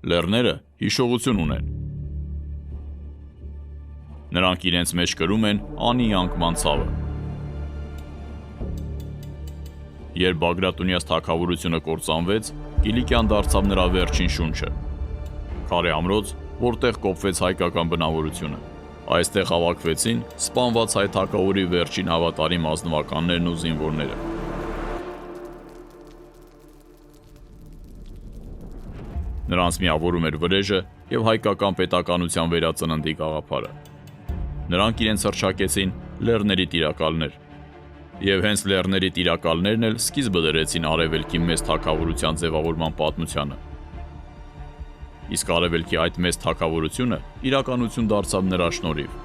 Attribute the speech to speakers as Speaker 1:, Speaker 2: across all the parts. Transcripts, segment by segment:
Speaker 1: Լեռները հիշողություն ունեն։ Նրանք իրենց մեջ կրում են անի անկման ցավը։ Երբ Բագրատունյաց թագավորությունը կործանվեց, Կիլիկիան դարձավ նրա վերջին շունչը։ Քարե ամրոց, որտեղ կոփվեց հայկական բնավորությունը։ Այստեղ հավաքվեցին սպանված հայ թագավորի վերջին հավատարիմ ազնվականներն ու զինվորները։ Նրանց միավորում էր վրեժը եւ հայկական պետականության վերածննդի գաղափարը։ Նրանք իրենց հռչակեցին լեռների տիրակալներ։ Եվ հենց լեռների տիրակալներն էլ սկիզբը դրեցին արևելքի մեծ թագավորության ձևավորման պատմությանը։ Իսկ արևելքի այդ մեծ թագավորությունը իրականություն դարձավ նրա շնորհիվ։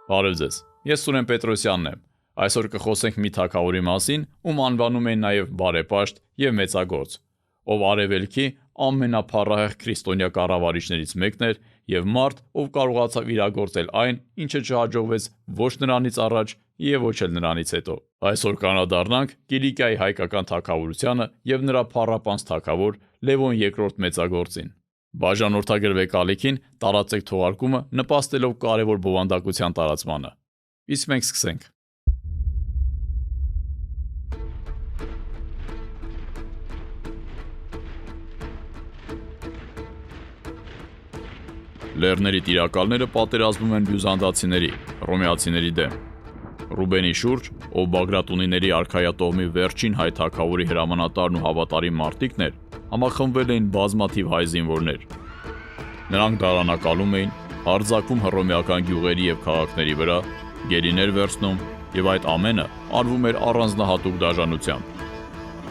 Speaker 1: Բարև ձեզ, ես Սուրեն Պետրոսյանն եմ։ Այսօր կխոսենք մի թագավորի մասին, ում անվանում են նաև բարեպաշտ եւ մեծագործ, ով արևելքի ամենափառահեղ քրիստոնյա կառավարիչներից մեկն էր եւ մարդ, ով կարողացավ իրագործել այն, ինչը չհաջողվեց ոչ նրանից առաջ եւ ոչ էլ նրանից հետո։ Այսօր կանադառնանք Կիլիկիայի հայկական թագավորությանը եւ նրա փառապանծ թագավոր Լևոն II մեծագործին։ Բաժանորդագրվեք ալիքին, տարածեք թողարկումը, նպաստելով կարևոր բովանդակության տարածմանը։ Իսկ մենք սկսենք։ Լեռների տիրակալները պատերազմում են բյուզանդացիների, հռոմեացիների դեմ։ Ռուբենի շուրջ, ով Բագրատունիների արքայատողմի վերջին հայ թագավորի հրամանատարն ու հավատարիմ մարտիկն էր, համախմբվել էին բազմաթիվ հայ զինվորներ։ Նրանք դարանակալում էին, հարձակվում հռոմեական գյուղերի եւ քաղաքների վրա, գերիներ վերցնում, եւ այդ ամենը արվում էր առանձնահատուկ դաժանությամբ։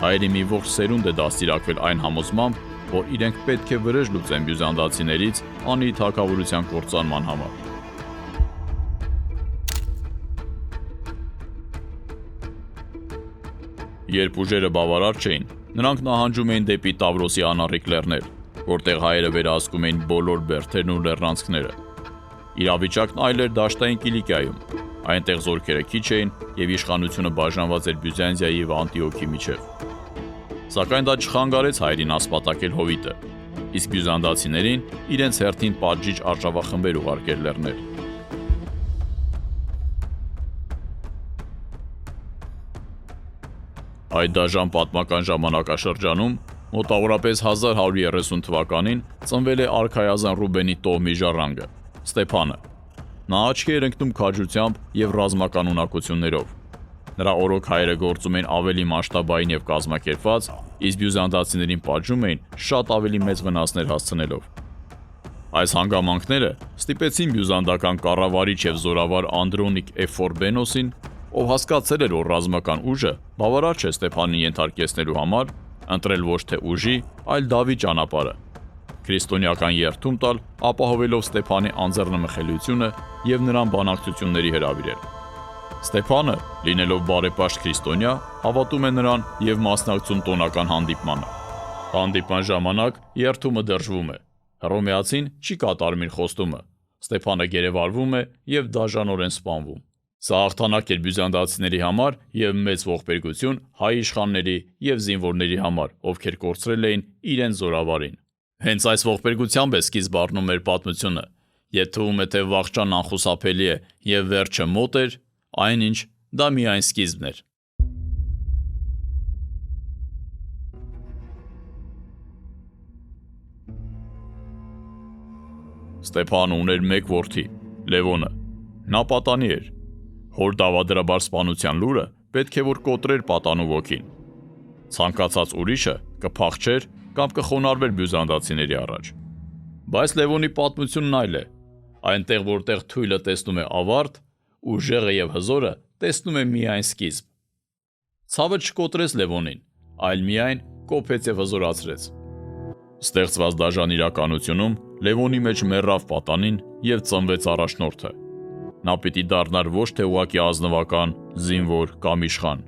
Speaker 1: Հայերի մի ողջ սերունդ է դաստիարակվել այն համոզմամբ, որ իրենք պետք է վրեժ լուծեն բյուզանդացիներից անի թագավորության կործանման համար։ Երբ ուժերը բավարար չէին, նրանք նահանջում էին դեպի Տավրոսի անառիկ լեռներ, որտեղ հայերը վերահսկում էին բոլոր բերդերն ու լեռնանցքները։ Իրավիճակն այլ էր դաշտային Կիլիկիայում։ Այնտեղ զորքերը քիչ էին եւ իշխանությունը բաժանված էր Բյուզանդիայի եւ Անտիոքի միջև։ Սակայն դա չխանգարեց հայերին ասպատակել հովիտը, իսկ բյուզանդացիներին իրենց հերթին պատժիչ արշավախմբեր ուղարկել լեռներ։ Այդ դաժան պատմական ժամանակաշրջանում, մոտավորապես 1130 թվականին, ծնվել է արքայազան Ռուբենի տոհմի ժառանգը՝ Ստեփանը։ Նա աչքի էր ընկնում քաջությամբ եւ ռազմական ունակություններով։ Նրա օրոք հայերը գործում էին ավելի մասշտաբային եւ կազմակերպված, իսկ բյուզանդացիներին պատժում էին շատ ավելի մեծ վնասներ հասցնելով։ Այս հանգամանքները ստիպեցին բյուզանդական կառավարիչ եւ զորավար Անդրոնիկ Էֆորբենոսին, ով հասկացել էր, որ ռազմական ուժը բավարար չէ Ստեփանին ենթարկեցնելու համար, ընտրել ոչ թե ուժի, այլ դավի ճանապարհը։ Քրիստոնեական երթում տալ, ապահովելով Ստեփանի անձեռնմխելիությունը եւ նրան բանակցությունների հրավիրել։ Ստեփանը, լինելով բարեպաշտ քրիստոնյա, հավատում է նրան եւ մասնակցում տոնական հանդիպմանը։ Հանդիպման ժամանակ երթումը դրժվում է։ Հռոմեացին չի կատարում իր խոստումը։ Ստեփանը գերեվարվում է եւ դաժանորեն սպանվում։ Սա հաղթանակ էր բյուզանդացիների համար եւ մեծ ողբերգություն հայ իշխանների եւ զինվորների համար, ովքեր կորցրել էին իրենց զորավարին։ Հենց այս ողբերգությամբ է սկիզբ առնում մեր պատմությունը։ Եթե թվում է, թե վաղճան անխուսափելի է եւ վերջը մոտ էր, այնինչ դա միայն սկիզբն էր։ Ստեփանը ուներ մեկ որդի՝ Լևոնը։ Նա պատանի էր։ Հոր դավադրաբար սպանության լուրը պետք է որ կոտրեր պատանու ոգին։ Ցանկացած ուրիշը կփախչեր կամ կխոնարհվեր բյուզանդացիների առաջ։ Բայց Լևոնի պատմությունն այլ է։ Այնտեղ, որտեղ թույլը տեսնում է ավարտ, ուժեղը եւ հզորը տեսնում է միայն սկիզբ։ Ցավը չկոտրեց Լևոնին, այլ միայն կոփեց եւ հզորացրեց։ Ստեղծված դաժան իրականությունում Լևոնի մեջ մեռավ պատանին եւ ծնվեց առաջնորդը։ Նա պիտի դառնար ոչ թե ուղակի ազնվական, զինվոր կամ իշխան,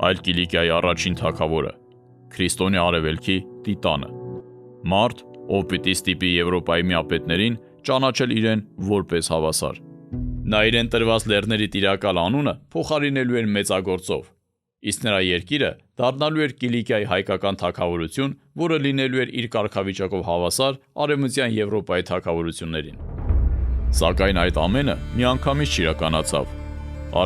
Speaker 1: այլ Կիլիկիայի առաջին թագավորը, քրիստոնյա արևելքի տիտանը։ Մարդ, ով պիտի ստիպի Եվրոպայի միապետներին ճանաչել իրեն որպես հավասար։ Նա իրեն տրված լեռների տիրակալ անունը փոխարինելու էր մեծագործով, իսկ նրա երկիրը դառնալու էր Կիլիկիայի հայկական թագավորություն, որը լինելու էր իր կարգավիճակով հավասար Արևմտյան Եվրոպայի թագավորություններին։ Սակայն այդ ամենը միանգամից չիրականացավ։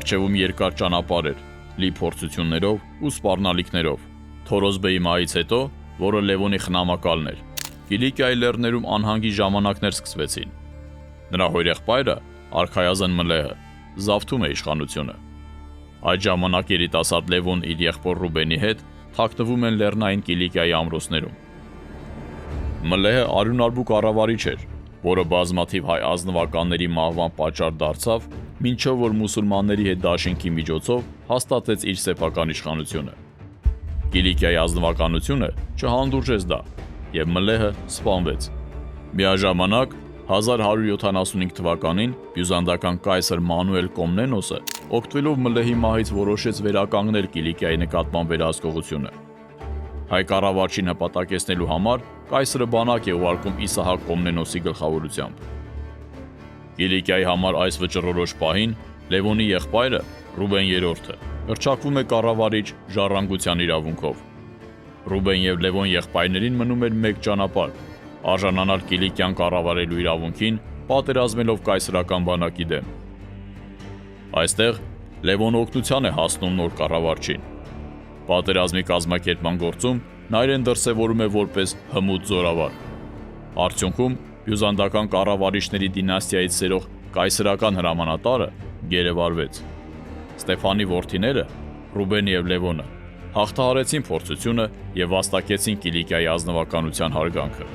Speaker 1: Առջևում երկար ճանապարհ էր, լի փորձություններով ու սպառնալիքներով։ Թորոսբեի մահից հետո, որը Լևոնի խնամակալն էր, Կիլիկիայի լեռներում անհանգի ժամանակներ սկսվեցին։ Նրա հորեղբայրը, արքայազն Մլեհը, զավթում է իշխանությունը։ Այդ ժամանակ երիտասարդ Լևոն իր եղբոր Ռուբենի հետ թաքնվում են լեռնային Կիլիկիայի ամրոցներում։ Մլեհը արյունարբու կառավարիչ էր, որը բազմաթիվ հայ ազնվականների մահվան պատճառ դարձավ, մինչև որ մուսուլմանների հետ դաշինքի միջոցով հաստատեց իր սեփական իշխանությունը։ Կիլիկիայի ազնվականությունը չհանդուրժեց դա, եւ Մլեհը սպանվեց։ Միաժամանակ 1175 թվականին բյուզանդական կայսր Մանուել Կոմնենոսը օգտվելով Մլեհի մահից որոշեց վերականգնել Կիլիկիայի նկատմամբ վերահսկողությունը։ Հայ կառավարչին հպատակեցնելու համար կայսրը բանակ է ուղարկում Իսահակ Կոմնենոսի գլխավորությամբ։ Կիլիկիայի համար այս վճռորոշ պահին Լևոնի եղբայրը Ռուբեն III-ը հռչակվում է կառավարիչ ժառանգության իրավունքով։ Ռուբեն եւ Լևոն եղբայրներին մնում էր մեկ ճանապարհ՝ արժանանալ Կիլիկիան կառավարելու իրավունքին, պատերազմելով կայսրական բանակի դեմ։ Այստեղ Լևոնը օգնության է հասնում նոր կառավարչին։ Պատերազմի կազմակերպման գործում նա իրեն դրսևորում է որպես հմուտ զորավար։ Արդյունքում բյուզանդական կառավարիչների դինաստիայից սերող կայսրական հրամանատարը գերեվարվեց։ Ստեփանի որդիները Ռուբենը եւ Լևոնը հաղթահարեցին փորձությունը եւ վաստակեցին Կիլիկիայի ազնվականության հարգանքը։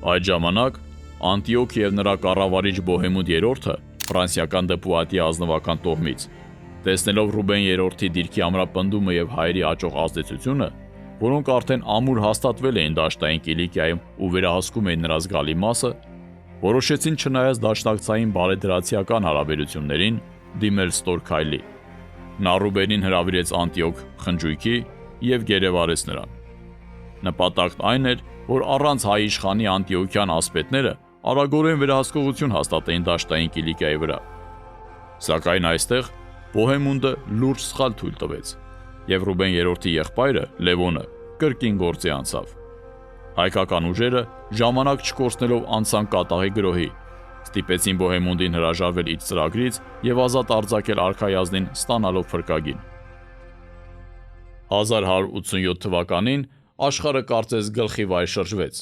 Speaker 1: Այդ ժամանակ Անտիոք եւ նրա կառավարիչ Բոհեմունդ III-ը ֆրանսիական դպուատի ազնվական տոհմից, տեսնելով Ռուբեն III-ի դիրքի ամրապնդումը եւ հայերի աճող ազդեցությունը, որոնք արդեն ամուր հաստատվել էին դաշտային Կիլիկիայում ու վերահսկում էին նրա զգալի մասը, որոշեցին չնայած դաշնակցային բարեդրացիական հարաբերություններին դիմել ստոր քայլի։ Նա Ռուբենին հրավիրեց Անտիոք խնջույքի եւ գերեվարեց նրան։ Նպատակն այն էր, որ առանց հայ իշխանի անտիոքյան ասպետները արագորեն վերահսկողություն հաստատեին դաշտային Կիլիկիայի վրա։ Սակայն այստեղ Բոհեմունդը լուրջ սխալ թույլ տվեց, եւ Ռուբեն III-ի եղբայրը Լևոնը կրկին գործի անցավ։ Հայկական ուժերը ժամանակ չկորցնելով անցան կատաղի գրոհի, ստիպեցին Բոհեմունդին հրաժարվել իր ծրագրից եւ ազատ արձակել արքայազնին ստանալով փրկագին։ 1187 թվականին աշխարհը կարծես գլխի վայր շրջվեց։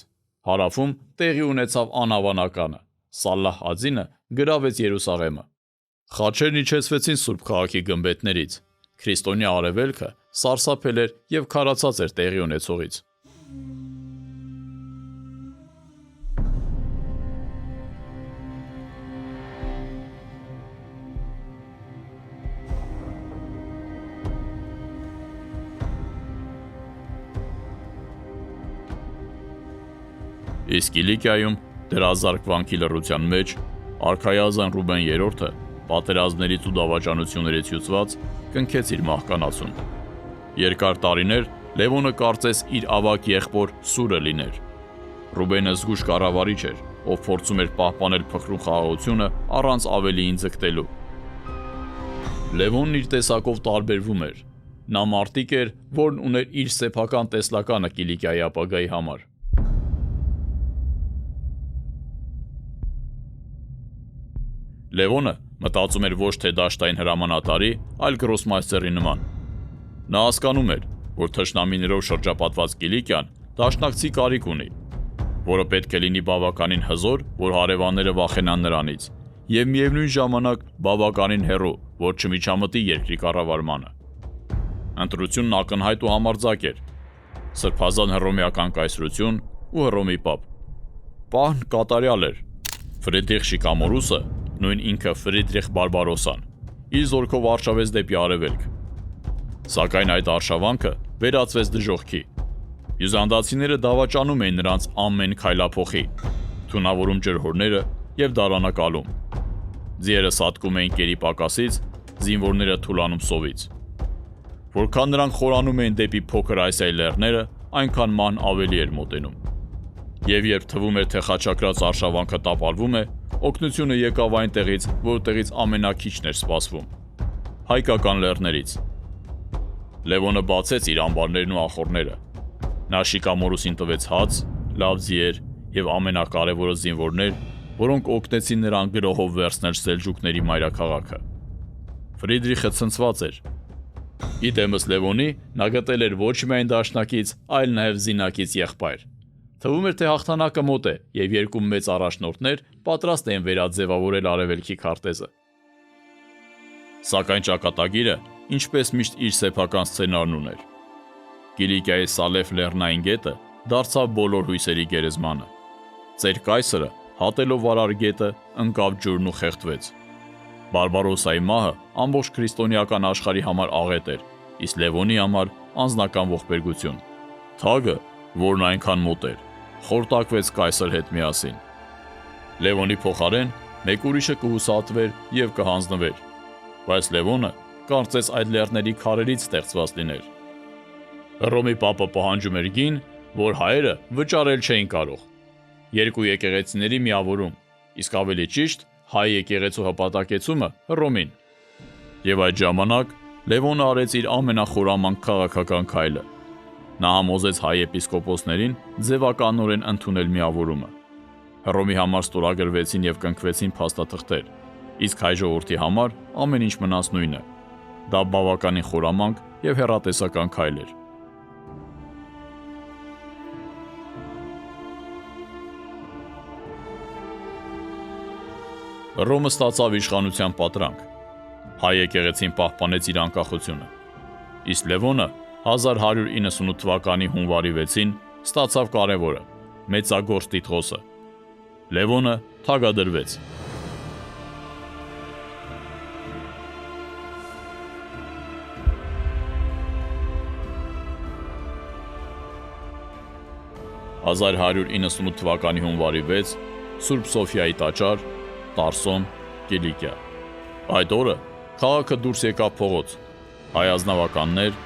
Speaker 1: Հարավում տեղի ունեցավ անհավանականը։ Սալլահ Ադինը գրավեց Երուսաղեմը։ Խաչերն իջեցվեցին Սուրբ քաղաքի գմբեթներից։ Քրիստոնյա արևելքը սարսափել էր եւ քարացած էր տեղի ունեցողից։ Իսկ Կիլիկիայում դրազարկվանքի լռության մեջ արքայազն Ռուբեն III-ը պատերազմներից ու դավաճանություններից հյուծված կնքեց իր մահկանացուն։ Երկար տարիներ Լևոնը կարծես իր ավագ եղբոր Սուրը լիներ։ Ռուբենը զգուշ կառավարիչ էր, ով փորձում էր պահպանել փխրուն խաղաղությունը առանց ավելիին ձգտելու։ Լևոնն իր տեսակով տարբերվում էր։ Նա մարտիկ էր, որն ուներ իր սեփական տեսլականը Կիլիկիայի ապագայի համար։ Լևոնը մտածում էր ոչ թե դաշտային հրամանատարի, այլ գրոսմայստերի նման։ Նա հասկանում էր, որ թշնամիներով շրջապատված Կիլիկիան դաշնակցի կարիք ունի, որը պետք է լինի բավականին հզոր, որ հարևանները վախենան նրանից, եւ միևնույն ժամանակ բավականին հեռու, որ չմիջամտի երկրի կառավարմանը։ Ընտրությունն ակնհայտ ու համարձակ էր։ Սրբազան հռոմեական կայսրություն ու հռոմի պապ։ Պահն կատարյալ էր։ Ֆրիդրիխ Շիկամորուսը, նույն ինքը Ֆրիդրիխ Բարբարոսան, իր զորքով արշավեց դեպի արևելք։ Սակայն այդ արշավանքը վերածվեց դժոխքի։ Բյուզանդացիները դավաճանում էին նրանց ամեն քայլափոխի, թունավորում ջրհորները եւ դարանակալում։ Ձիերը սատկում էին կերի պակասից, զինվորները թուլանում սովից։ Որքան նրանք խորանում էին դեպի փոքր Ասիայի լեռները, այնքան ման ավելի էր մոտենում։ Եվ երբ թվում էր, թե խաչակրած արշավանքը տապալվում է, օգնությունը եկավ այնտեղից, որտեղից ամենաքիչն էր սպասվում՝ հայկական լեռներից։ Լևոնը բացեց իր ամբարներն ու ախոռները։ Նա շիկամորուսին տվեց հաց, լավ ձիեր եւ ամենակարևորը զինվորներ, որոնք օգնեցին նրան գրոհով վերցնել սելջուկների մայրաքաղաքը։ Ֆրիդրիխը ցնցված էր։ Իդեմս Լևոնի նա գտել էր ոչ միայն դաշնակից, այլ նաև զինակից եղբայր։ Թվում էր, թե հաղթանակը մոտ է, եւ երկու մեծ առաջնորդներ պատրաստ էին վերաձևավորել արևելքի քարտեզը։ Սակայն ճակատագիրը, ինչպես միշտ, իր սեփական սցենարն ուներ։ Կիլիկիայի Սալեֆ լեռնային գետը դարձավ բոլոր հույսերի գերեզմանը։ Ծեր կայսրը, հատելով վարար գետը, ընկավ ջուրն ու խեղդվեց։ Բարբարոսայի մահը ամբողջ քրիստոնեական աշխարհի համար աղետ էր, իսկ Լևոնի համար անձնական ողբերգություն։ Թագը, որն այնքան մոտ էր, խորտակվեց կայսր հետ միասին։ Լևոնի փոխարեն մեկ ուրիշը կհուսատվեր եւ կհանձնվեր, բայց Լևոնը կարծես այդ լեռների քարերից ստեղծված լիներ։ Հռոմի պապը պահանջում էր գին, որ հայերը վճարել չէին կարող։ Երկու եկեղեցիների միավորում, իսկ ավելի ճիշտ հայ եկեղեցու հպատակեցումը Հռոմին։ Եվ այդ ժամանակ Լևոնը արեց իր ամենախորամանկ քաղաքական քայլը։ Նա համոզեց հայ եպիսկոպոսներին ձևականորեն ընդունել միավորումը։ Հռոմի համար ստորագրվեցին եւ կնքվեցին փաստաթղթեր, իսկ հայ ժողովրդի համար ամեն ինչ մնաց նույնը։ Դա բավականին խորամանկ եւ հեռատեսական քայլ էր։ Հռոմը ստացավ իշխանության պատրանք։ Հայ եկեղեցին պահպանեց իր անկախությունը։ Իսկ Լևոնը 1198 թվականի հունվարի 6-ին ստացավ կարևորը՝ մեծագործ տիտղոսը։ Լևոնը թագադրվեց։ (1198 թվականի հունվարի 6) Սուրբ Սոֆիայի տաճար, Տարսոն, Կիլիկիա։ Այդ օրը քաղաքը դուրս եկավ փողոց։ Հայ ազնվականներ,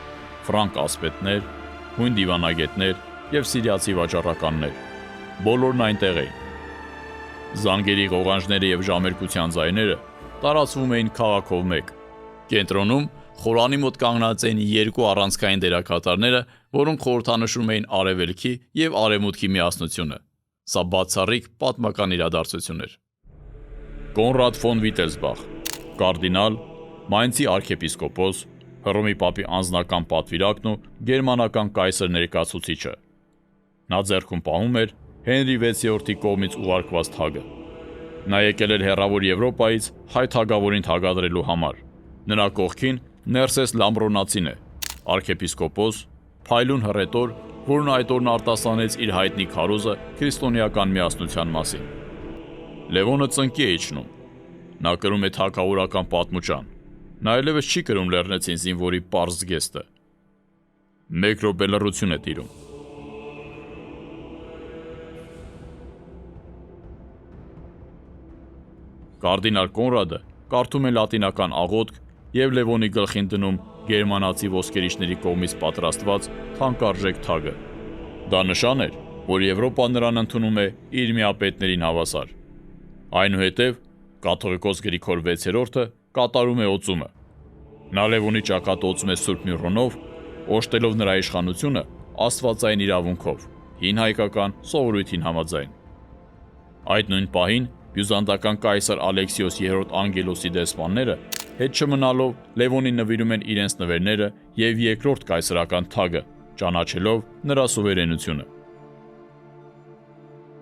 Speaker 1: ֆրանկ ասպետներ, հույն դիվանագետներ եւ սիրիացի վաճառականներ։ Բոլորն այնտեղ էին։ Զանգերի ղողանջները եւ ժամերկության ձայները տարածվում էին քաղաքով մեկ։ Կենտրոնում խորանի մոտ կանգնած էին երկու առանցքային դերակատարները, որոնք խորհրդանշում էին արևելքի եւ արևմուտքի միասնությունը։ Սա բացառիկ պատմական իրադարձություն էր։ Կոնրադ ֆոն Վիտելսբախ, կարդինալ, Մայնցի արքեպիսկոպոս, Հռոմի պապի անձնական պատվիրակն ու գերմանական կայսր ներկայացուցիչը։ Նա ձեռքում պահում էր Հենրի 6-րդի կողմից ուղարկված թագը։ Նա եկել էր հեռավոր Եվրոպայից հայ թագավորին թագադրելու համար։ Նրա կողքին Ներսես Լամբրոնացին է, արքեպիսկոպոս, փայլուն հռետոր, որն այդ օրն արտասանեց իր հայտնի քարոզը քրիստոնեական միասնության մասին։ Լևոնը ծնկի է իջնում։ Նա կրում է թագավորական պատմուճան։ Նա այլևս չի կրում լեռնեցին զինվորի պարզ զգեստը։ Մեկ րոպե լռություն է տիրում։ Կարդինալ Կոնրադը կարդում է լատինական աղոթք եւ Լևոնի գլխին դնում գերմանացի ոսկերիչների կողմից պատրաստված թանկարժեք թագը։ Դա նշան էր, որ Եվրոպան նրան ընդունում է իր միապետներին հավասար։ Այնուհետև կաթողիկոս Գրիգոր 6-րդը կատարում է օծումը։ Նա Լևոնի ճակատը օծում է Սուրբ Միրոնով, օժտելով նրա իշխանությունը աստվածային իրավունքով, հին հայկական սովորույթին համաձայն։ Այդ նույն պահին բյուզանդական կայսր Ալեքսիոս 3-րդ Անգելոսի դեսպանները հետ չմնալով Լևոնին նվիրում են իրենց նվերները եւ երկրորդ կայսրական թագը, ճանաչելով նրա սուվերենությունը։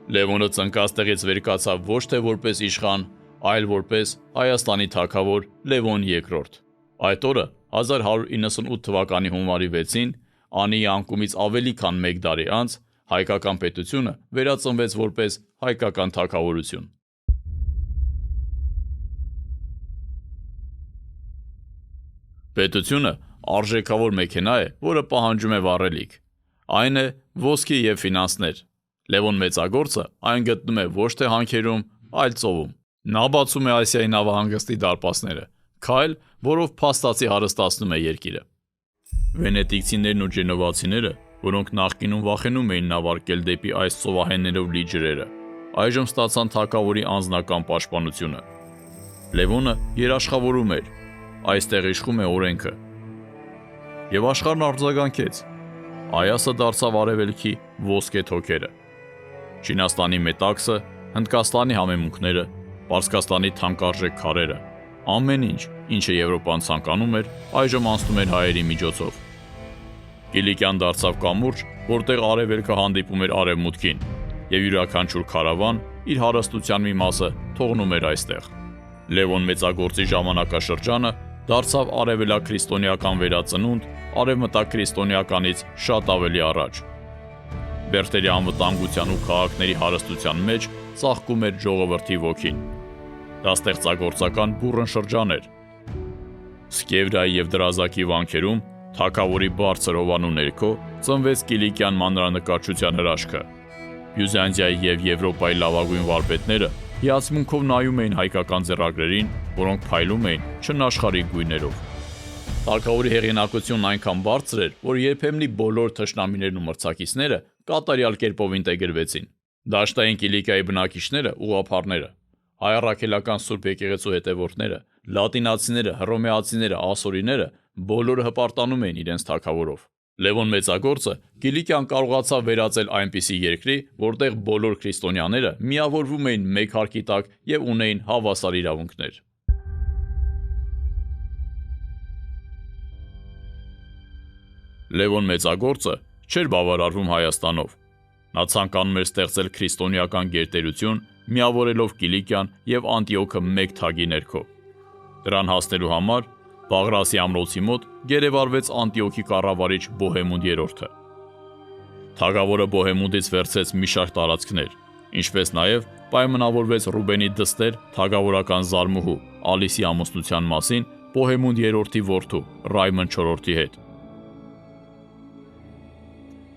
Speaker 1: Լևոնը ծնկաստեղից վեր կացավ ոչ թե որպես իշխան, այլ որպես Հայաստանի թագավոր Լևոն II։ Այդ օրը 1198 թվականի հունվարի 6-ին Անիի անկումից ավելի քան 1 դարի անց հայկական պետությունը վերածնվեց որպես հայկական թագավորություն։ Պետությունը արժեքավոր մեքենա է, որը պահանջում է վառելիք։ Այն է ոսկի եւ ֆինանսներ։ Լևոն Մեծագործը այն գտնում է ոչ թե հանքերում, այլ ծովում։ Նա բացում է Ասիայի նավահանգստի դարպասները, քայլ, որով փաստացի հարստացնում է երկիրը։ Վենետիկցիներն ու ջենովացիները, որոնք նախկինում վախենում էին նավարկել դեպի այս ծովահեններով լի ջրերը, այժմ ստացան թագավորի անձնական պաշտպանությունը։ Լևոնը երաշխավորում էր. այստեղ իշխում է օրենքը։ Եվ աշխարհն արձագանքեց։ Այասը դարձավ արևելքի ոսկե թոքերը։ Չինաստանի մետաքսը, Հնդկաստանի համեմունքները, Պարսկաստանի թանկարժեք քարերը, ամեն ինչ, ինչը Եվրոպան ցանկանում էր, այժմ անցնում էր հայերի միջոցով։ Կիլիկիան դարձավ կամուրջ, որտեղ արևելքը հանդիպում էր արևմուտքին, եւ յուրաքանչյուր քարավան իր հարստության մի մասը թողնում էր այստեղ։ Լևոն Մեծագործի ժամանակաշրջանը դարձավ արևելաքրիստոնեական վերածնունդ արևմտաքրիստոնեականից շատ ավելի առաջ։ Բերտերի անվտանգության ու քաղաքների հարստության մեջ ծաղկում էր ժողովրդի ոգին։ Դա ստեղծագործական բուռն շրջան էր։ Սկևրայի եւ Դրազակի վանքերում թագավորի բարձր հովանու ներքո ծնվեց կիլիկյան մանրանկարչության հրաշքը։ Բյուզանդիայի եւ Եվրոպայի լավագույն վարպետները հիացմունքով նայում էին հայկական ձեռագրերին, որոնք փայլում էին չնաշխարհիկ գույներով։ Թագավորի հեղինակությունն այնքան բարձր էր, որ երբեմնի բոլոր թշնամիներն ու մրցակիցները կատարյալ կերպով ինտեգրվեցին։ Դաշտային Կիլիկիայի բնակիչները, ուղղափառները, հայ առաքելական Սուրբ եկեղեցու հետևորդները, լատինացիները, հռոմեացիները, ասորիները բոլորը հպարտանում էին իրենց թագավորով։ Լևոն Մեծագործը Կիլիկիան կարողացավ վերածել այնպիսի երկրի, որտեղ բոլոր քրիստոնյաները միավորվում էին մեկ հարկի տակ եւ ունեին հավասար իրավունքներ։ Լևոն Մեծագործը չէր բավարարվում Հայաստանով։ Նա ցանկանում էր ստեղծել քրիստոնեական գերտերություն, միավորելով Կիլիկիան եւ Անտիոքը մեկ թագի ներքո։ Դրան հասնելու համար Բաղրասի ամրոցի մոտ գերեվարվեց Անտիոքի կառավարիչ Բոհեմունդ III-ը։ Թագավորը Բոհեմունդից վերցրեց մի շարք տարածքներ, ինչպես նաև պայմանավորվեց Ռուբենի դստեր թագավորական զարմուհու Ալիսի ամուսնության մասին Բոհեմունդ III-ի որդու Ռայմոն IV-ի հետ։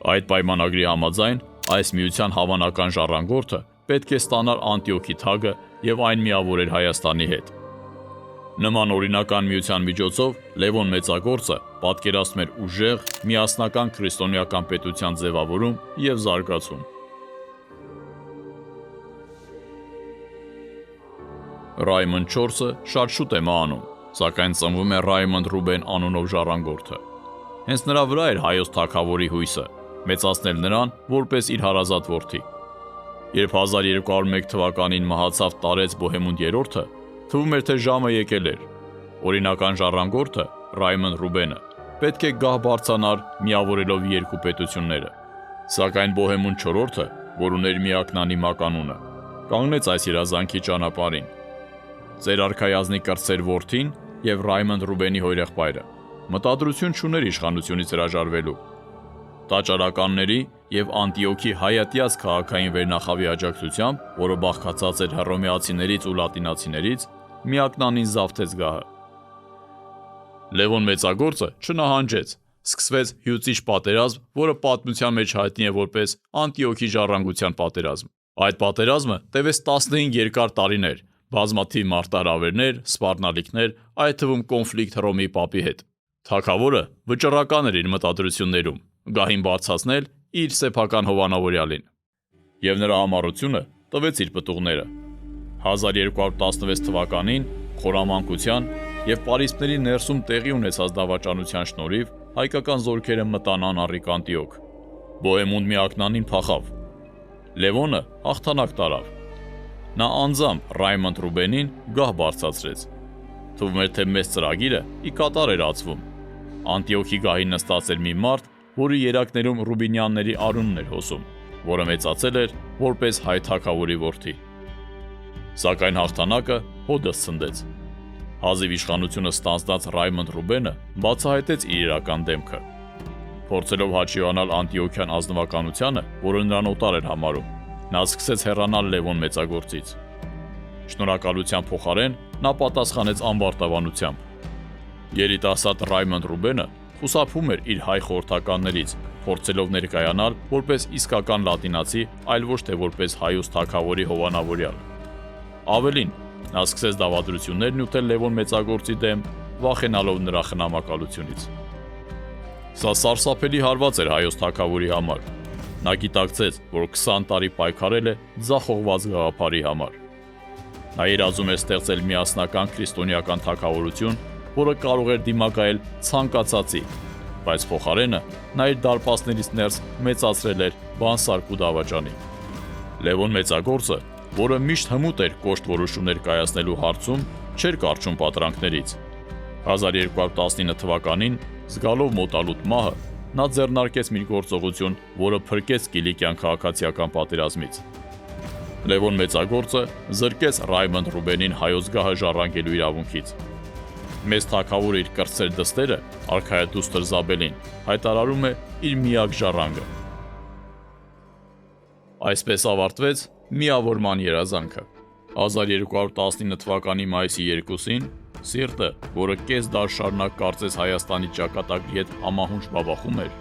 Speaker 1: Այդ պայմանագրի համաձայն այս միության հավանական ժառանգորդը պետք է ստանար Անտիոքի թագը եւ այն միավորեր Հայաստանի հետ։ Նման օրինական միության միջոցով Լևոն Մեծագործը պատկերացնում էր ուժեղ, միասնական քրիստոնեական պետության ձևավորում եւ զարգացում։ Ռայմոն IV-ը շատ շուտ է մահանում, սակայն ծնվում է Ռայմոն Ռուբեն անունով ժառանգորդը։ Հենց նրա վրա էր հայոց թագավորի հույսը, մեծացնել նրան որպես իր հարազատ որդի։ Երբ 1201 թվականին մահացավ տարեց Բոհեմունդ III-ը, թվում էր, թե ժամը եկել էր։ Օրինական ժառանգորդը Ռայմոն Ռուբենը պետք է գահ բարձանար միավորելով երկու պետությունները։ Սակայն Բոհեմունդ IV-ը, որ ուներ միակնանի մականունը, կանգնեց այս երազանքի ճանապարհին։ Ծեր արքայազնի կրտսեր որդին եւ Ռայմոն Ռուբենի հորեղբայրը մտադրություն չուներ իշխանությունից հրաժարվելու։ Տաճարականների եւ Անտիոքի հայատյաց քաղաքային վերնախավի աջակցությամբ, որը բաղկացած էր հռոմեացիներից ու լատինացիներից, միակնանին զավթեց գահը։ Լևոն Մեծագործը չնահանջեց, սկսվեց հյուծիչ պատերազմ, որը պատմության մեջ հայտնի է որպես Անտիոքի ժառանգության պատերազմ։ Այդ պատերազմը տևեց 15 երկար տարիներ, բազմաթիվ մարտահրավերներ, սպառնալիքներ, այդ թվում կոնֆլիկտ Հռոմի պապի հետ։ Թագավորը վճռական էր իր մտադրություններում, գահին բարձրացնել իր սեփական հովանավորյալին։ Եվ նրա համառությունը տվեց իր պտուղները։ 1216 թվականին խորամանկության եւ պարիսպների ներսում տեղի ունեցած դավաճանության շնորհիվ հայկական զորքերը մտան անառիկ Անտիոք։ Բոհեմունդ միակնանին փախավ։ Լևոնը հաղթանակ տարավ։ Նա անձամբ Ռայմոն Ռուբենին գահ բարձրացրեց։ Թվում էր, թե մեծ ծրագիրը ի կատար էր ածվում։ Անտիոքի գահին նստած էր մի մարդ, որի երակներում Ռուբինյանների արունն էր հոսում, որը մեծացել էր որպես հայ թագավորի որդի։ Սակայն հաղթանակը հոդս ցնդեց։ Հազիվ իշխանությունը ստանձնած Ռայմոն Ռուբենը բացահայտեց իր իրական դեմքը։ Փորձելով հաճիանալ Անտիոքյան ազնվականությանը, որը նրան օտար էր համարում, նա սկսեց հեռանալ Լևոն Մեծագործից։ Շնորհակալության փոխարեն նա պատասխանեց ամբարտավանությամբ։ Երիտասարդ Ռայմոն Ռուբենը խուսափում էր իր հայ խորհրդականներից, փորձելով ներկայանալ որպես իսկական լատինացի, այլ ոչ թե որպես հայոց թագավորի հովանավորյալ։ Ավելին, նա սկսեց դավադրություններ նյութել Լևոն Մեծագործի դեմ, վախենալով նրա խնամակալությունից։ Սա սարսափելի հարված էր հայոց թագավորի համար։ Նա գիտակցեց, որ 20 տարի պայքարել է ձախողված գաղափարի համար։ Նա երազում էր ստեղծել միասնական քրիստոնեական թագավորություն, որը կարող էր դիմակայել ցանկացածի, բայց փոխարենը նա իր դարպասներից ներս մեծացրել էր բանսարք ու դավաճանին։ Լևոն Մեծագործը, որը միշտ հմուտ էր կոշտ որոշումներ կայացնելու հարցում, չէր կարճում պատրանքներից։ 1219 թվականին, զգալով մոտալուտ մահը, նա ձեռնարկեց մի գործողություն, որը փրկեց Կիլիկյան քաղաքացիական պատերազմից։ Լևոն Մեծագործը զրկեց Ռայմոնդ Ռուբենին հայոց գահը ժառանգելու իրավունքից։ Մեծ թագավորը իր կրտսեր դստերը, արքայադուստր Զաբելին, հայտարարում է իր միակ ժառանգը։ Այսպես ավարտվեց միավորման երազանքը։ 1219 թվականի մայիսի 2-ին Սիրտը, որը կես դար շարունակ կարծես Հայաստանի ճակատագրի հետ համահունչ բաբախում էր,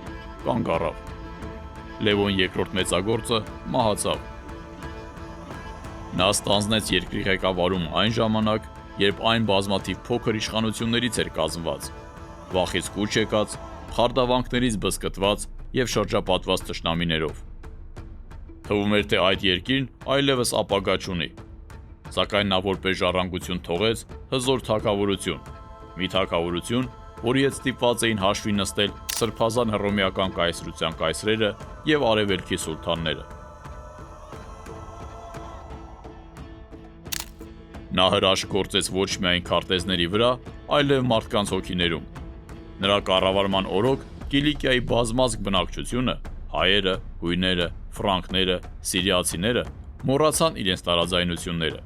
Speaker 1: կանգ առավ։ Լևոն II Մեծագործը մահացավ։ Նա ստանձնեց երկրի ղեկավարում այն ժամանակ, երբ այն բազմաթիվ փոքր իշխանություններից էր կազմված, վախից կուչ եկած, խարդավանքներից բզկտված եւ շրջապատված թշնամիներով։ Թվում էր, թե այդ երկիրն այլևս ապագա չունի, սակայն նա որպես ժառանգություն թողեց հզոր թագավորություն, մի թագավորություն, որի հետ ստիպված էին հաշվի նստել սրբազան հռոմեական կայսրության կայսրերը եւ արևելքի սուլթանները։ Նա հրաշք գործեց ոչ միայն քարտեզների վրա, այլև մարդկանց հոգիներում։ Նրա կառավարման օրոք Կիլիկիայի բազմազգ բնակչությունը, հայերը, հույները, ֆրանկները, սիրիացիները մոռացան իրենց տարաձայնությունները։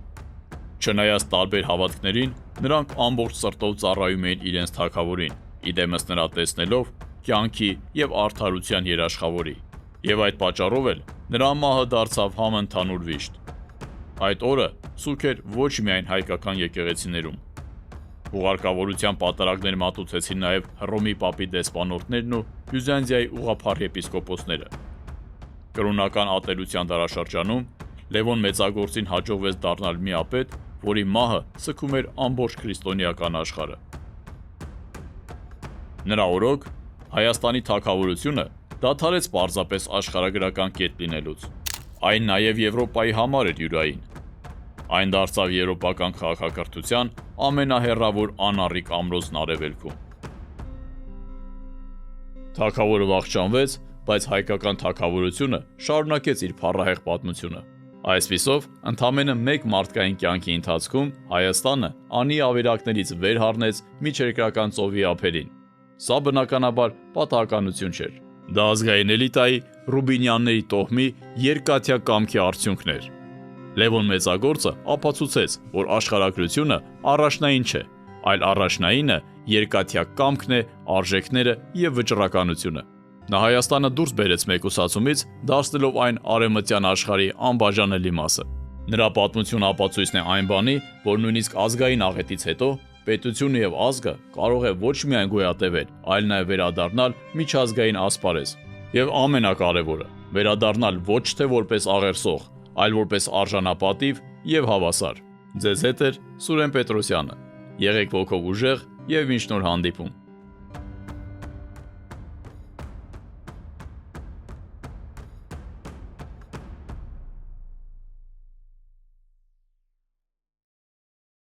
Speaker 1: Չնայած տարբեր հավատքներին, նրանք ամբողջ սրտով ծառայում էին իրենց թագավորին, իդեմս նրա տեսնելով կյանքի եւ արդարության երաշխավորի։ Եվ այդ պատճառով էլ նրա մահը դարձավ համընդհանուր վիշտ։ Այդ օրը սուգ էր ոչ միայն հայկական եկեղեցիներում։ Ուղարկավորության պատարագներ մատուցեցին նաև Հռոմի պապի դեսպանորդներն ու Բյուզանդիայի ուղղափառ եպիսկոպոսները։ Կրոնական ատելության դարաշրջանում Լևոն Մեծագործին հաջողվեց դառնալ միապետ, որի մահը սգում էր ամբողջ քրիստոնեական աշխարհը։ Նրա օրոք Հայաստանի թագավորությունը դադարեց պարզապես աշխարհագրական կետ լինելուց։ Այն նաև Եվրոպայի համար էր յուրային։ Այն դարձավ եվրոպական քաղաքակրթության ամենահեռավոր անառիկ ամրոցն արևելքում։ Թագավորը վախճանվեց, բայց հայկական թագավորությունը շարունակեց իր փառահեղ պատմությունը։ Այսպիսով, ընդամենը մեկ մարդկային կյանքի ընթացքում Հայաստանը անի ավերակներից վեր հառնեց միջերկրական ծովի ափերին։ Սա բնականաբար պատահականություն չէր։ Դա ազգային էլիտայի ռուբինյանների տոհմի երկաթյա կամքի արդյունքն էր։ Լևոն Մեծագործը ապացուցեց, որ աշխարհագրությունը առաջնային չէ, այլ առաջնայինը երկաթյա կամքն է, արժեքները եւ վճռականությունը։ Նա Հայաստանը դուրս բերեց մեկուսացումից, դարձնելով այն արևմտյան աշխարհի անբաժանելի մասը։ Նրա պատմությունը ապացույցն է այն բանի, որ նույնիսկ ազգային աղետից հետո պետությունը եւ ազգը կարող է ոչ միայն գոյատևել, այլ նաեւ վերադառնալ միջազգային ասպարեզ։ Եվ ամենակարևորը, վերադառնալ ոչ թե որպես աղերսող, այլ որպես արժանապատիվ եւ հավասար։ Ձեզ հետ է Սուրեն Պետրոսյանը։ Եղեք ոգով ուժեղ եւ մինչ նոր հանդիպում։